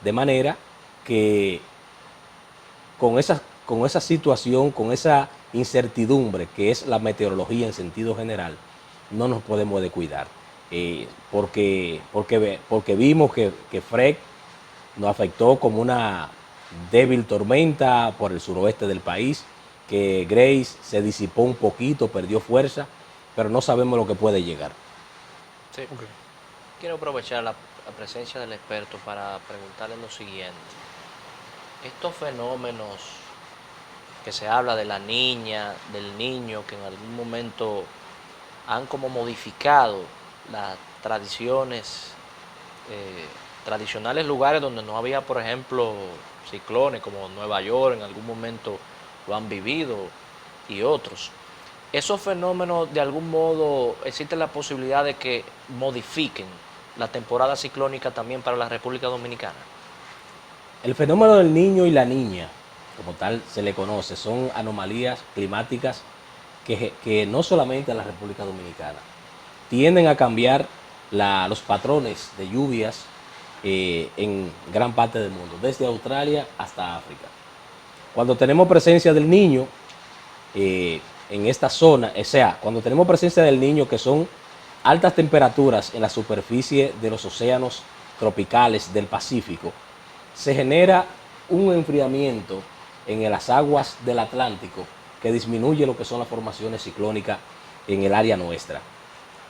de manera que con esa situación, con esa incertidumbre que es la meteorología en sentido general, no nos podemos descuidar, porque vimos que Fred nos afectó como una débil tormenta por el suroeste del país, que Grace se disipó un poquito, perdió fuerza, pero no sabemos lo que puede llegar. Sí. Okay. Quiero aprovechar la presencia del experto para preguntarle lo siguiente. Estos fenómenos que se habla de la niña, del niño, que en algún momento han como modificado las tradiciones, tradicionales lugares donde no había, por ejemplo, ciclones, como Nueva York, en algún momento lo han vivido, y otros. Esos fenómenos, de algún modo, existe la posibilidad de que modifiquen la temporada ciclónica también para la República Dominicana. El fenómeno del niño y la niña, como tal se le conoce, son anomalías climáticas que no solamente en la República Dominicana, tienden a cambiar los patrones de lluvias en gran parte del mundo, desde Australia hasta África. Cuando tenemos presencia del niño en esta zona, o sea, cuando tenemos presencia del niño, que son altas temperaturas en la superficie de los océanos tropicales del Pacífico, se genera un enfriamiento en las aguas del Atlántico que disminuye lo que son las formaciones ciclónicas en el área nuestra.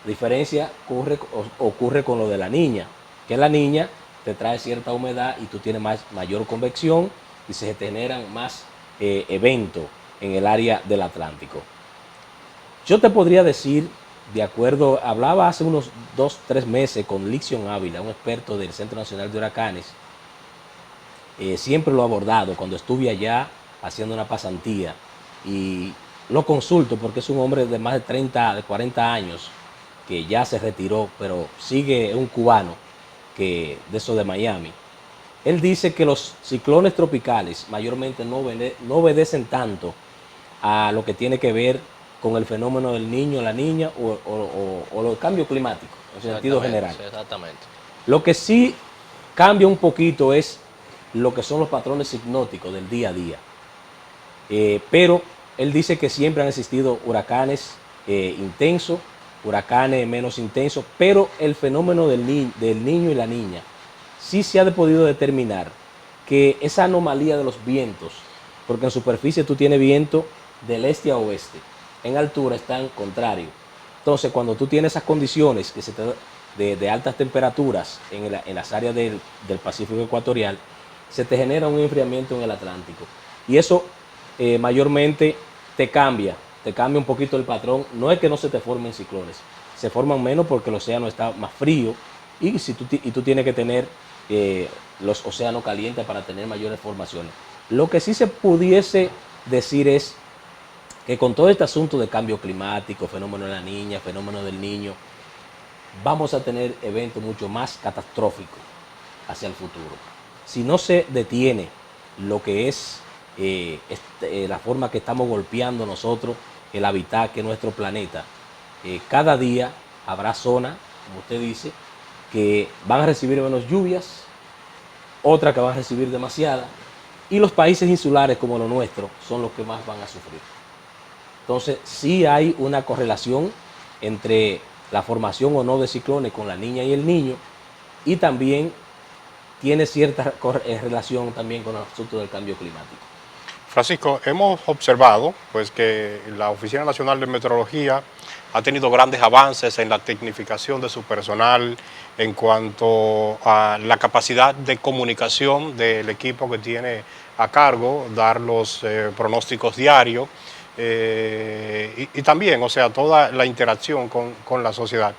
La diferencia ocurre con lo de la niña, que la niña te trae cierta humedad y tú tienes mayor convección y se generan más eventos en el área del Atlántico. Yo te podría decir, de acuerdo, hablaba hace unos 2-3 meses con Lixion Ávila, un experto del Centro Nacional de Huracanes, siempre lo he abordado cuando estuve allá haciendo una pasantía y lo consulto porque es un hombre de más de 30, de 40 años que ya se retiró, pero sigue, es un cubano de eso de Miami. Él dice que los ciclones tropicales mayormente no obedecen tanto a lo que tiene que ver con el fenómeno del niño, la niña o el cambio climático, en sentido general. Exactamente. Lo que sí cambia un poquito es lo que son los patrones hipnóticos del día a día. Pero él dice que siempre han existido huracanes intensos, huracanes menos intensos, pero el fenómeno del niño y la niña sí se ha podido determinar que esa anomalía de los vientos, porque en superficie tú tienes viento del este a oeste, en altura están contrarios. Entonces, cuando tú tienes esas condiciones de altas temperaturas en las áreas del Pacífico ecuatorial, se te genera un enfriamiento en el Atlántico. Y eso mayormente te cambia un poquito el patrón. No es que no se te formen ciclones, se forman menos porque el océano está más frío y tú tienes que tener los océanos calientes para tener mayores formaciones. Lo que sí se pudiese decir es que con todo este asunto de cambio climático, fenómeno de la niña, fenómeno del niño, vamos a tener eventos mucho más catastróficos hacia el futuro. Si no se detiene lo que es la forma que estamos golpeando nosotros el hábitat que es nuestro planeta, cada día habrá zonas, como usted dice, que van a recibir menos lluvias, otras que van a recibir demasiadas, y los países insulares como los nuestros son los que más van a sufrir. Entonces, sí hay una correlación entre la formación o no de ciclones con la niña y el niño, y también tiene cierta relación también con el asunto del cambio climático. Francisco, hemos observado pues, que la Oficina Nacional de Meteorología ha tenido grandes avances en la tecnificación de su personal en cuanto a la capacidad de comunicación del equipo que tiene a cargo, dar los pronósticos diarios y también, o sea, toda la interacción con la sociedad.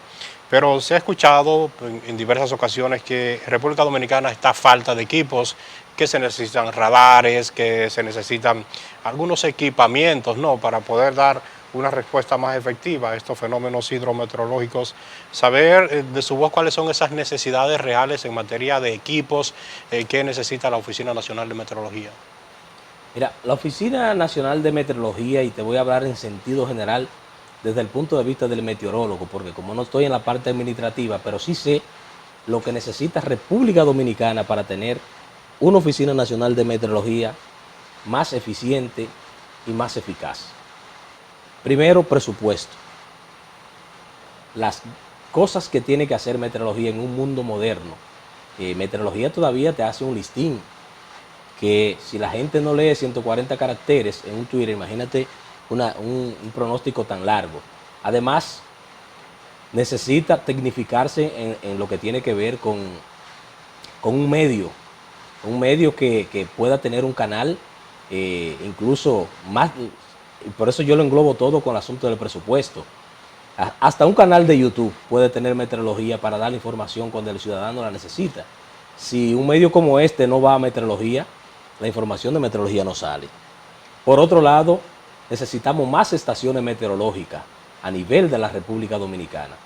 Pero se ha escuchado en diversas ocasiones que República Dominicana está a falta de equipos, que se necesitan radares, que se necesitan algunos equipamientos, ¿no?, para poder dar una respuesta más efectiva a estos fenómenos hidrometeorológicos. Saber de su voz cuáles son esas necesidades reales en materia de equipos que necesita la Oficina Nacional de Meteorología. Mira, la Oficina Nacional de Meteorología, y te voy a hablar en sentido general desde el punto de vista del meteorólogo, porque como no estoy en la parte administrativa, pero sí sé lo que necesita República Dominicana para tener una Oficina Nacional de Meteorología más eficiente y más eficaz. Primero, presupuesto. Las cosas que tiene que hacer meteorología en un mundo moderno. Meteorología todavía te hace un listín, que si la gente no lee 140 caracteres en un Twitter, imagínate un pronóstico tan largo. Además, necesita tecnificarse en lo que tiene que ver con un medio que pueda tener un canal incluso más, por eso yo lo englobo todo con el asunto del presupuesto. Hasta un canal de YouTube puede tener meteorología para dar información cuando el ciudadano la necesita. Si un medio como este no va a meteorología, la información de meteorología no sale. Por otro lado, necesitamos más estaciones meteorológicas a nivel de la República Dominicana.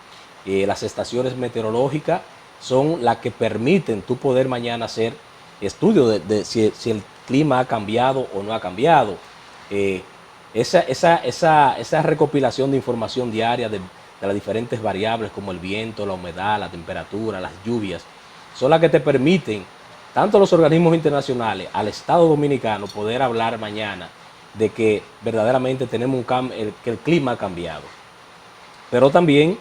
Las estaciones meteorológicas son las que permiten tú poder mañana hacer estudios de si el clima ha cambiado o no ha cambiado. Esa recopilación de información diaria de las diferentes variables como el viento, la humedad, la temperatura, las lluvias, son las que te permiten, tanto los organismos internacionales, al Estado Dominicano, poder hablar mañana de que verdaderamente tenemos que el clima ha cambiado. Pero también,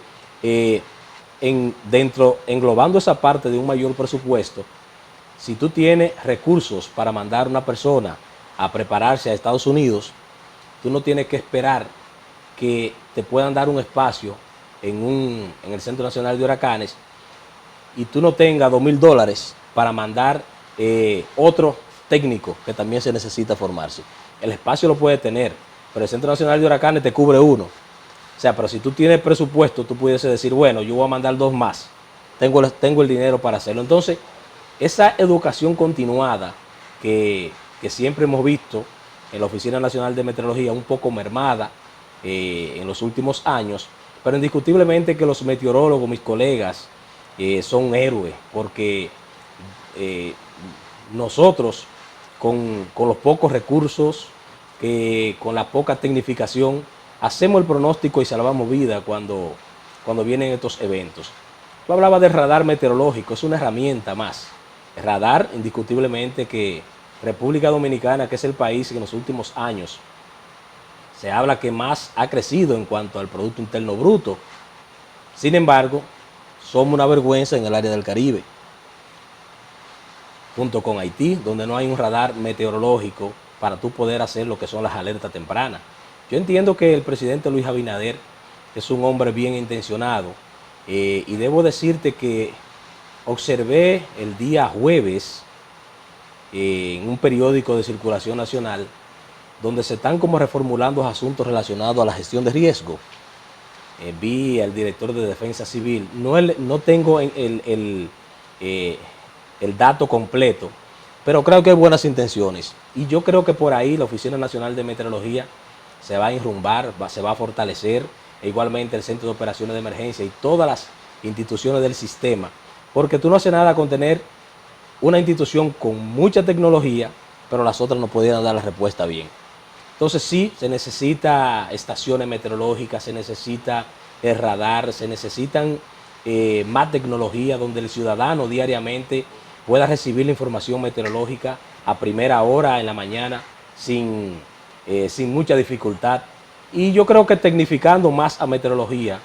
englobando esa parte de un mayor presupuesto, si tú tienes recursos para mandar a una persona a prepararse a Estados Unidos, tú no tienes que esperar que te puedan dar un espacio en el Centro Nacional de Huracanes y tú no tengas $2,000 para mandar otro técnico que también se necesita formarse. El espacio lo puede tener, pero el Centro Nacional de Huracanes te cubre uno. O sea, pero si tú tienes presupuesto, tú pudiese decir, bueno, yo voy a mandar 2 más. Tengo el dinero para hacerlo. Entonces, esa educación continuada que siempre hemos visto en la Oficina Nacional de Meteorología un poco mermada en los últimos años, pero indiscutiblemente que los meteorólogos, mis colegas, son héroes, porque nosotros con los pocos recursos, con la poca tecnificación, hacemos el pronóstico y salvamos vida cuando vienen estos eventos. Tú hablabas del radar meteorológico, es una herramienta más. El radar, indiscutiblemente que República Dominicana, que es el país que en los últimos años se habla que más ha crecido en cuanto al Producto Interno Bruto. Sin embargo, somos una vergüenza en el área del Caribe, junto con Haití, donde no hay un radar meteorológico para tú poder hacer lo que son las alertas tempranas. Yo entiendo que el presidente Luis Abinader es un hombre bien intencionado, y debo decirte que observé el día jueves en un periódico de circulación nacional donde se están como reformulando asuntos relacionados a la gestión de riesgo. Vi al director de Defensa Civil, no tengo el dato completo, pero creo que hay buenas intenciones. Y yo creo que por ahí la Oficina Nacional de Meteorología se va a enrumbar, se va a fortalecer, e igualmente el Centro de Operaciones de Emergencia y todas las instituciones del sistema, porque tú no haces nada con tener una institución con mucha tecnología, pero las otras no pudieran dar la respuesta bien. Entonces sí, se necesita estaciones meteorológicas, se necesita el radar, se necesitan más tecnología donde el ciudadano diariamente pueda recibir la información meteorológica a primera hora en la mañana sin mucha dificultad. Y yo creo que tecnificando más a meteorología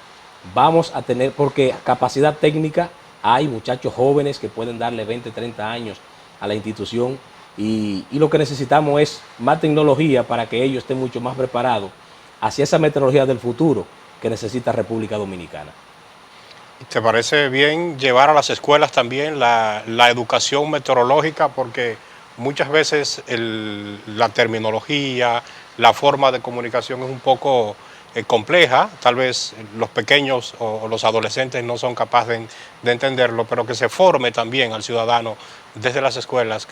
vamos a tener, porque capacidad técnica hay, muchachos jóvenes que pueden darle 20, 30 años a la institución, y lo que necesitamos es más tecnología para que ellos estén mucho más preparados hacia esa meteorología del futuro que necesita República Dominicana. ¿Te parece bien llevar a las escuelas también la educación meteorológica? Porque muchas veces la terminología, la forma de comunicación es un poco compleja, tal vez los pequeños o los adolescentes no son capaces de entenderlo, pero que se forme también al ciudadano desde las escuelas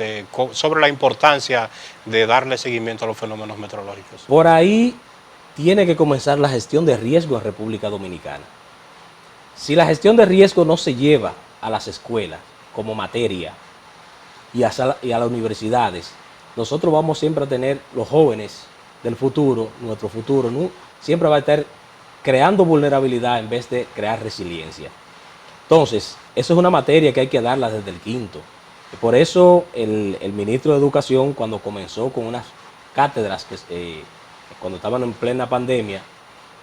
sobre la importancia de darle seguimiento a los fenómenos meteorológicos. Por ahí tiene que comenzar la gestión de riesgo en República Dominicana. Si la gestión de riesgo no se lleva a las escuelas como materia y a las universidades, nosotros vamos siempre a tener los jóvenes del futuro, nuestro futuro, ¿no? Siempre va a estar creando vulnerabilidad en vez de crear resiliencia. Entonces, eso es una materia que hay que darla desde el quinto. Por eso el ministro de Educación, cuando comenzó con unas cátedras, cuando estaban en plena pandemia,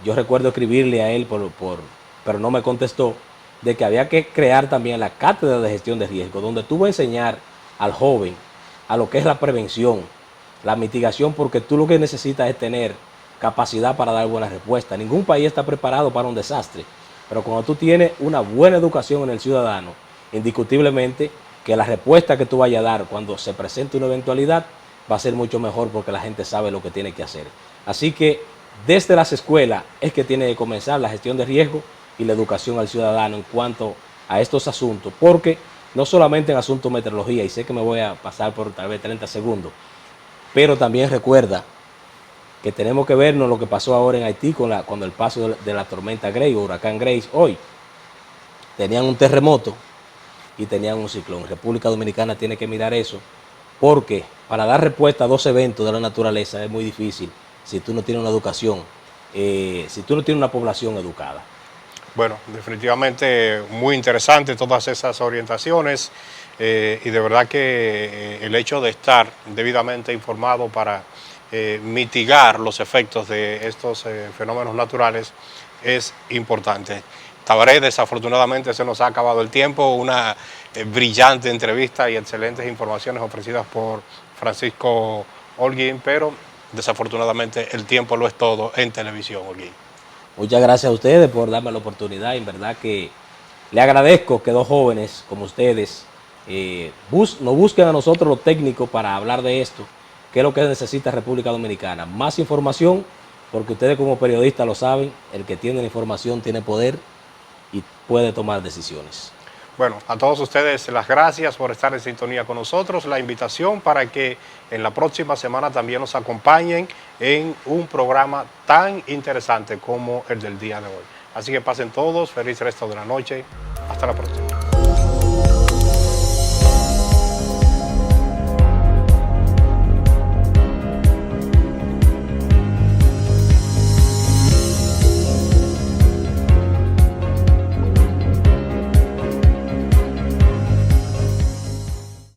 yo recuerdo escribirle a él, pero no me contestó, de que había que crear también la cátedra de gestión de riesgo, donde tú vas a enseñar al joven a lo que es la prevención, la mitigación, porque tú lo que necesitas es tener capacidad para dar buenas respuestas. Ningún país está preparado para un desastre, pero cuando tú tienes una buena educación en el ciudadano, indiscutiblemente que la respuesta que tú vayas a dar cuando se presente una eventualidad va a ser mucho mejor, porque la gente sabe lo que tiene que hacer. Así que desde las escuelas es que tiene que comenzar la gestión de riesgo y la educación al ciudadano en cuanto a estos asuntos, porque no solamente en asuntos de meteorología, y sé que me voy a pasar por tal vez 30 segundos, pero también recuerda que tenemos que vernos lo que pasó ahora en Haití cuando el paso de la tormenta Grace o huracán Grace. Hoy tenían un terremoto y tenían un ciclón. República Dominicana tiene que mirar eso, porque para dar respuesta a dos eventos de la naturaleza es muy difícil si tú no tienes una educación, si tú no tienes una población educada. Bueno, definitivamente muy interesante todas esas orientaciones, y de verdad que el hecho de estar debidamente informado para mitigar los efectos de estos fenómenos naturales es importante. Tabaré, desafortunadamente se nos ha acabado el tiempo. Una brillante entrevista y excelentes informaciones ofrecidas por Francisco Holguín, pero desafortunadamente el tiempo lo es todo en televisión, Holguín. Muchas gracias a ustedes por darme la oportunidad. En verdad que le agradezco que dos jóvenes como ustedes nos busquen a nosotros los técnicos para hablar de esto, que es lo que necesita República Dominicana. Más información, porque ustedes como periodistas lo saben, el que tiene la información tiene poder y puede tomar decisiones. Bueno, a todos ustedes las gracias por estar en sintonía con nosotros. La invitación para que en la próxima semana también nos acompañen en un programa tan interesante como el del día de hoy. Así que pasen todos, feliz resto de la noche. Hasta la próxima.